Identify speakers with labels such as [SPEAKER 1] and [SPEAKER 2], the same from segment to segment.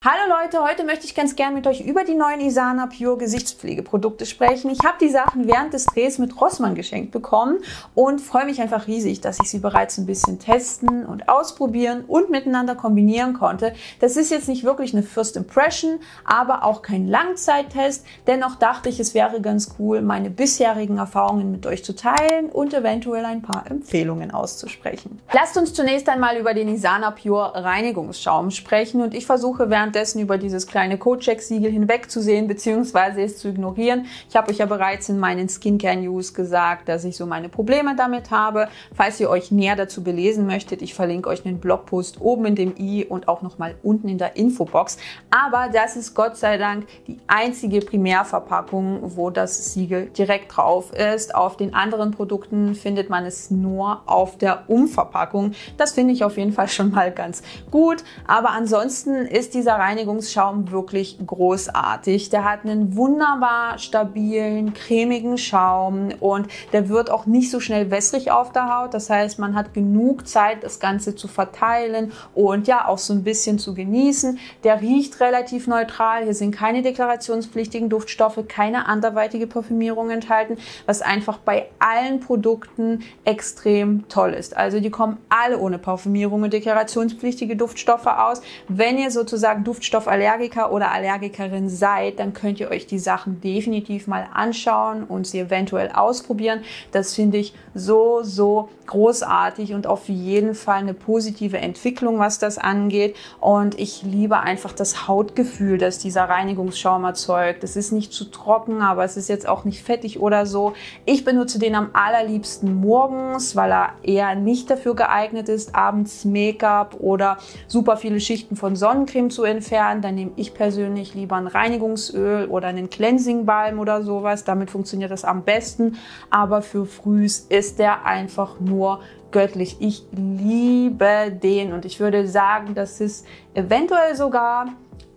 [SPEAKER 1] Hallo Leute, heute möchte ich ganz gern mit euch über die neuen Isana Pure Gesichtspflegeprodukte sprechen. Ich habe die Sachen während des Drehs mit Rossmann geschenkt bekommen und freue mich einfach riesig, dass ich sie bereits ein bisschen testen und ausprobieren und miteinander kombinieren konnte. Das ist jetzt nicht wirklich eine First Impression, aber auch kein Langzeittest. Dennoch dachte ich, es wäre ganz cool, meine bisherigen Erfahrungen mit euch zu teilen und eventuell ein paar Empfehlungen auszusprechen. Lasst uns zunächst einmal über den Isana Pure Reinigungsschaum sprechen und ich versuche währenddessen über dieses kleine Codecheck-Siegel hinwegzusehen bzw. es zu ignorieren. Ich habe euch ja bereits in meinen Skincare News gesagt, dass ich so meine Probleme damit habe. Falls ihr euch näher dazu belesen möchtet, ich verlinke euch einen Blogpost oben in dem i und auch nochmal unten in der Infobox. Aber das ist Gott sei Dank die einzige Primärverpackung, wo das Siegel direkt drauf ist. Auf den anderen Produkten findet man es nur auf der Umverpackung. Das finde ich auf jeden Fall schon mal ganz gut. Aber ansonsten ist dieser Reinigungsschaum wirklich großartig. Der hat einen wunderbar stabilen, cremigen Schaum und der wird auch nicht so schnell wässrig auf der Haut. Das heißt, man hat genug Zeit, das Ganze zu verteilen und ja auch so ein bisschen zu genießen. Der riecht relativ neutral. Hier sind keine deklarationspflichtigen Duftstoffe, keine anderweitige Parfümierung enthalten, was einfach bei allen Produkten extrem toll ist. Also die kommen alle ohne Parfümierung und deklarationspflichtige Duftstoffe aus. Wenn ihr sozusagen Duftstoffallergiker oder Allergikerin seid, dann könnt ihr euch die Sachen definitiv mal anschauen und sie eventuell ausprobieren. Das finde ich so großartig und auf jeden Fall eine positive Entwicklung, was das angeht. Und ich liebe einfach das Hautgefühl, das dieser Reinigungsschaum erzeugt. Es ist nicht zu trocken, aber es ist jetzt auch nicht fettig oder so. Ich benutze den am allerliebsten morgens, weil er eher nicht dafür geeignet ist, abends Make-up oder super viele Schichten von Sonnencreme zu entfernen. Dann nehme ich persönlich lieber ein Reinigungsöl oder einen Cleansing Balm oder sowas. Damit funktioniert das am besten. Aber für frühs ist der einfach nur göttlich. Ich liebe den und ich würde sagen, das ist eventuell sogar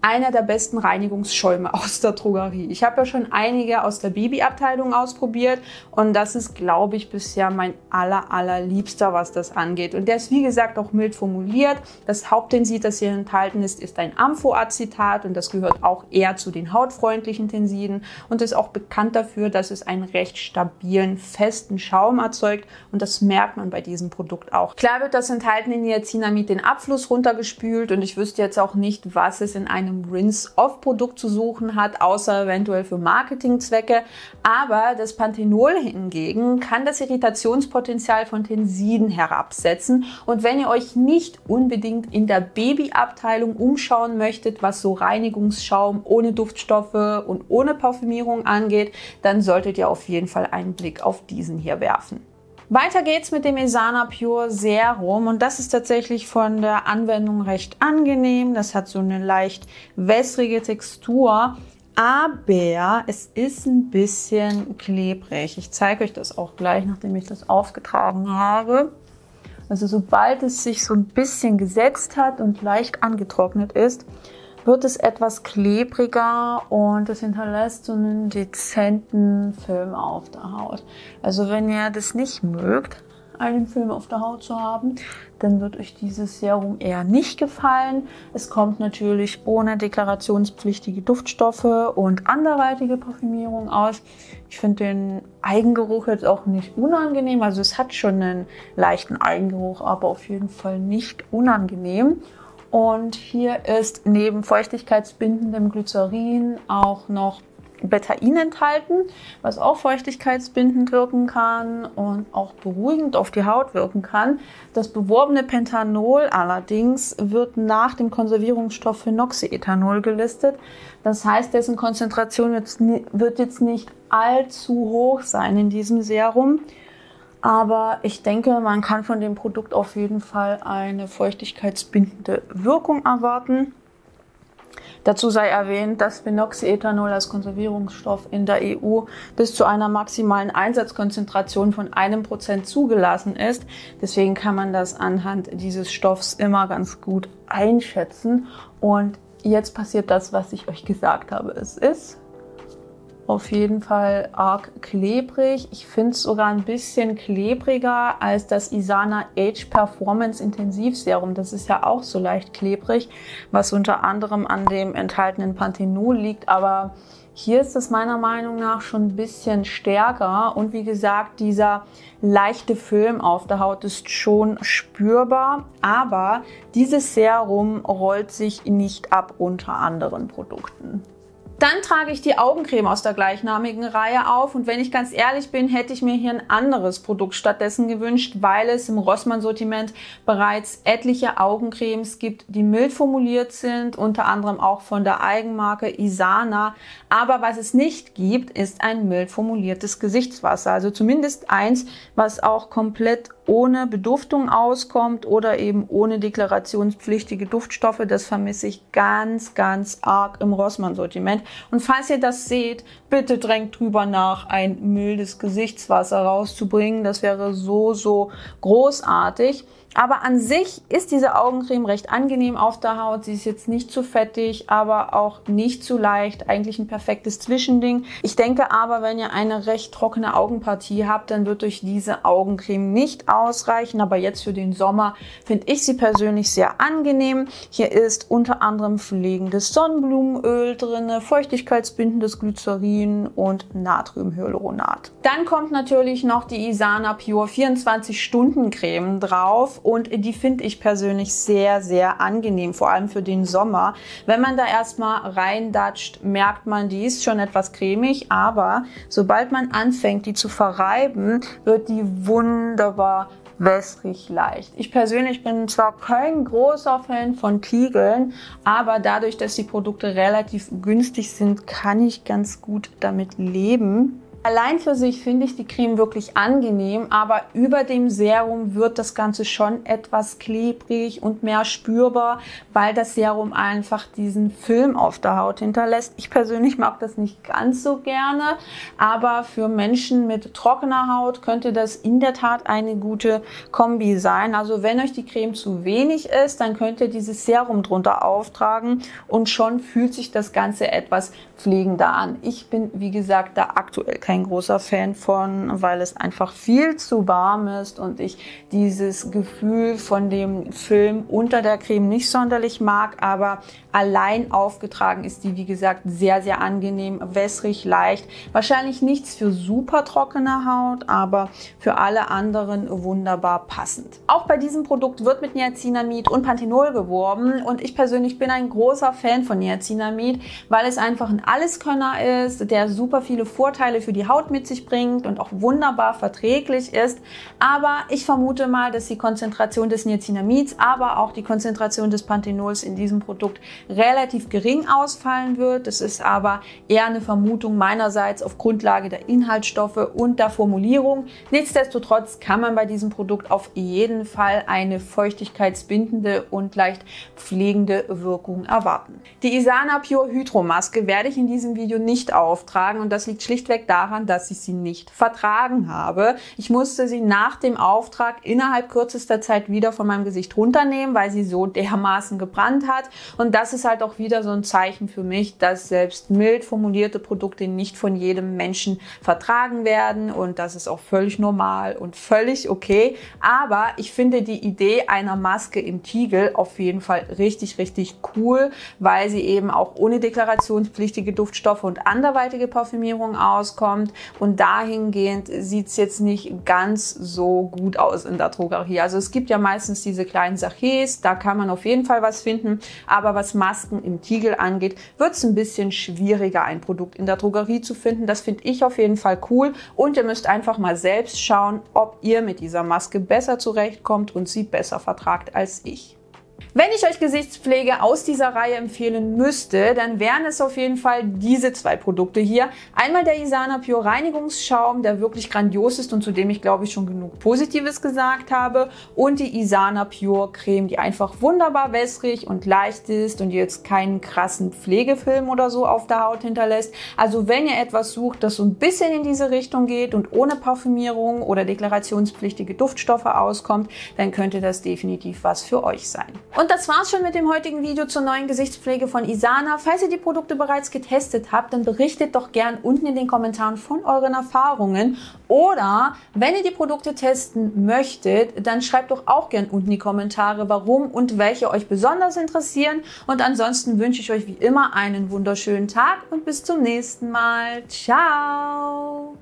[SPEAKER 1] einer der besten Reinigungsschäume aus der Drogerie. Ich habe ja schon einige aus der Babyabteilung ausprobiert und das ist, glaube ich, bisher mein allerliebster, was das angeht. Und der ist, wie gesagt, auch mild formuliert. Das Hauptensid, das hier enthalten ist, ist ein Amphoacetat und das gehört auch eher zu den hautfreundlichen Tensiden und ist auch bekannt dafür, dass es einen recht stabilen, festen Schaum erzeugt und das merkt man bei diesem Produkt auch. Klar wird das enthaltene Niacinamid den Abfluss runtergespült und ich wüsste jetzt auch nicht, was es in einem Rinse-Off-Produkt zu suchen hat, außer eventuell für Marketingzwecke. Aber das Panthenol hingegen kann das Irritationspotenzial von Tensiden herabsetzen. Und wenn ihr euch nicht unbedingt in der Babyabteilung umschauen möchtet, was so Reinigungsschaum ohne Duftstoffe und ohne Parfümierung angeht, dann solltet ihr auf jeden Fall einen Blick auf diesen hier werfen. Weiter geht's mit dem Isana Pure Serum und das ist tatsächlich von der Anwendung recht angenehm. Das hat so eine leicht wässrige Textur, aber es ist ein bisschen klebrig. Ich zeige euch das auch gleich, nachdem ich das aufgetragen habe. Also sobald es sich so ein bisschen gesetzt hat und leicht angetrocknet ist, wird es etwas klebriger und es hinterlässt so einen dezenten Film auf der Haut. Also wenn ihr das nicht mögt, einen Film auf der Haut zu haben, dann wird euch dieses Serum eher nicht gefallen. Es kommt natürlich ohne deklarationspflichtige Duftstoffe und anderweitige Parfümierung aus. Ich finde den Eigengeruch jetzt auch nicht unangenehm. Also es hat schon einen leichten Eigengeruch, aber auf jeden Fall nicht unangenehm. Und hier ist neben feuchtigkeitsbindendem Glycerin auch noch Betain enthalten, was auch feuchtigkeitsbindend wirken kann und auch beruhigend auf die Haut wirken kann. Das beworbene Penthanol allerdings wird nach dem Konservierungsstoff Phenoxyethanol gelistet. Das heißt, dessen Konzentration wird jetzt nicht allzu hoch sein in diesem Serum. Aber ich denke, man kann von dem Produkt auf jeden Fall eine feuchtigkeitsbindende Wirkung erwarten. Dazu sei erwähnt, dass Phenoxyethanol als Konservierungsstoff in der EU bis zu einer maximalen Einsatzkonzentration von 1% zugelassen ist. Deswegen kann man das anhand dieses Stoffs immer ganz gut einschätzen. Und jetzt passiert das, was ich euch gesagt habe. Es ist auf jeden Fall arg klebrig. Ich finde es sogar ein bisschen klebriger als das Isana Age Performance Intensivserum. Das ist ja auch so leicht klebrig, was unter anderem an dem enthaltenen Panthenol liegt. Aber hier ist es meiner Meinung nach schon ein bisschen stärker. Und wie gesagt, dieser leichte Film auf der Haut ist schon spürbar. Aber dieses Serum rollt sich nicht ab unter anderen Produkten. Dann trage ich die Augencreme aus der gleichnamigen Reihe auf und wenn ich ganz ehrlich bin, hätte ich mir hier ein anderes Produkt stattdessen gewünscht, weil es im Rossmann-Sortiment bereits etliche Augencremes gibt, die mild formuliert sind, unter anderem auch von der Eigenmarke Isana. Aber was es nicht gibt, ist ein mild formuliertes Gesichtswasser, also zumindest eins, was auch komplett ohne Beduftung auskommt oder eben ohne deklarationspflichtige Duftstoffe. Das vermisse ich ganz, ganz arg im Rossmann-Sortiment. Und falls ihr das seht, bitte drängt drüber nach, ein mildes Gesichtswasser rauszubringen. Das wäre so, so großartig. Aber an sich ist diese Augencreme recht angenehm auf der Haut. Sie ist jetzt nicht zu fettig, aber auch nicht zu leicht. Eigentlich ein perfektes Zwischending. Ich denke aber, wenn ihr eine recht trockene Augenpartie habt, dann wird euch diese Augencreme nicht ausreichen. Aber jetzt für den Sommer finde ich sie persönlich sehr angenehm. Hier ist unter anderem pflegendes Sonnenblumenöl drin, feuchtigkeitsbindendes Glycerin und Natriumhyaluronat. Dann kommt natürlich noch die Isana Pure 24-Stunden-Creme drauf. Und die finde ich persönlich sehr, sehr angenehm, vor allem für den Sommer. Wenn man da erstmal reindatscht, merkt man, die ist schon etwas cremig, aber sobald man anfängt, die zu verreiben, wird die wunderbar wässrig leicht. Ich persönlich bin zwar kein großer Fan von Tiegeln, aber dadurch, dass die Produkte relativ günstig sind, kann ich ganz gut damit leben. Allein für sich finde ich die Creme wirklich angenehm, aber über dem Serum wird das Ganze schon etwas klebrig und mehr spürbar, weil das Serum einfach diesen Film auf der Haut hinterlässt. Ich persönlich mag das nicht ganz so gerne, aber für Menschen mit trockener Haut könnte das in der Tat eine gute Kombi sein. Also wenn euch die Creme zu wenig ist, dann könnt ihr dieses Serum drunter auftragen und schon fühlt sich das Ganze etwas pflegender an. Ich bin, wie gesagt, da aktuell kein großer Fan von, weil es einfach viel zu warm ist und ich dieses Gefühl von dem Film unter der Creme nicht sonderlich mag, aber allein aufgetragen ist die, wie gesagt, sehr, sehr angenehm, wässrig, leicht. Wahrscheinlich nichts für super trockene Haut, aber für alle anderen wunderbar passend. Auch bei diesem Produkt wird mit Niacinamid und Panthenol geworben und ich persönlich bin ein großer Fan von Niacinamid, weil es einfach ein Alleskönner ist, der super viele Vorteile für die Haut mit sich bringt und auch wunderbar verträglich ist. Aber ich vermute mal, dass die Konzentration des Niacinamids, aber auch die Konzentration des Panthenols in diesem Produkt relativ gering ausfallen wird. Das ist aber eher eine Vermutung meinerseits auf Grundlage der Inhaltsstoffe und der Formulierung. Nichtsdestotrotz kann man bei diesem Produkt auf jeden Fall eine feuchtigkeitsbindende und leicht pflegende Wirkung erwarten. Die Isana Pure Hydromaske werde ich in diesem Video nicht auftragen und das liegt schlichtweg daran, dass ich sie nicht vertragen habe. Ich musste sie nach dem Auftrag innerhalb kürzester Zeit wieder von meinem Gesicht runternehmen, weil sie so dermaßen gebrannt hat und das ist halt auch wieder so ein Zeichen für mich, dass selbst mild formulierte Produkte nicht von jedem Menschen vertragen werden und das ist auch völlig normal und völlig okay, aber ich finde die Idee einer Maske im Tiegel auf jeden Fall richtig, richtig cool, weil sie eben auch ohne deklarationspflichtige Duftstoffe und anderweitige Parfümierung auskommt und dahingehend sieht es jetzt nicht ganz so gut aus in der Drogerie. Also es gibt ja meistens diese kleinen Sachets, da kann man auf jeden Fall was finden, aber was Masken im Tiegel angeht, wird es ein bisschen schwieriger, ein Produkt in der Drogerie zu finden. Das finde ich auf jeden Fall cool und ihr müsst einfach mal selbst schauen, ob ihr mit dieser Maske besser zurechtkommt und sie besser vertragt als ich. Wenn ich euch Gesichtspflege aus dieser Reihe empfehlen müsste, dann wären es auf jeden Fall diese zwei Produkte hier. Einmal der Isana Pure Reinigungsschaum, der wirklich grandios ist und zu dem ich glaube ich schon genug Positives gesagt habe. Und die Isana Pure Creme, die einfach wunderbar wässrig und leicht ist und jetzt keinen krassen Pflegefilm oder so auf der Haut hinterlässt. Also wenn ihr etwas sucht, das so ein bisschen in diese Richtung geht und ohne Parfümierung oder deklarationspflichtige Duftstoffe auskommt, dann könnte das definitiv was für euch sein. Und das war's schon mit dem heutigen Video zur neuen Gesichtspflege von Isana. Falls ihr die Produkte bereits getestet habt, dann berichtet doch gern unten in den Kommentaren von euren Erfahrungen. Oder wenn ihr die Produkte testen möchtet, dann schreibt doch auch gern unten in die Kommentare, warum und welche euch besonders interessieren. Und ansonsten wünsche ich euch wie immer einen wunderschönen Tag und bis zum nächsten Mal. Ciao!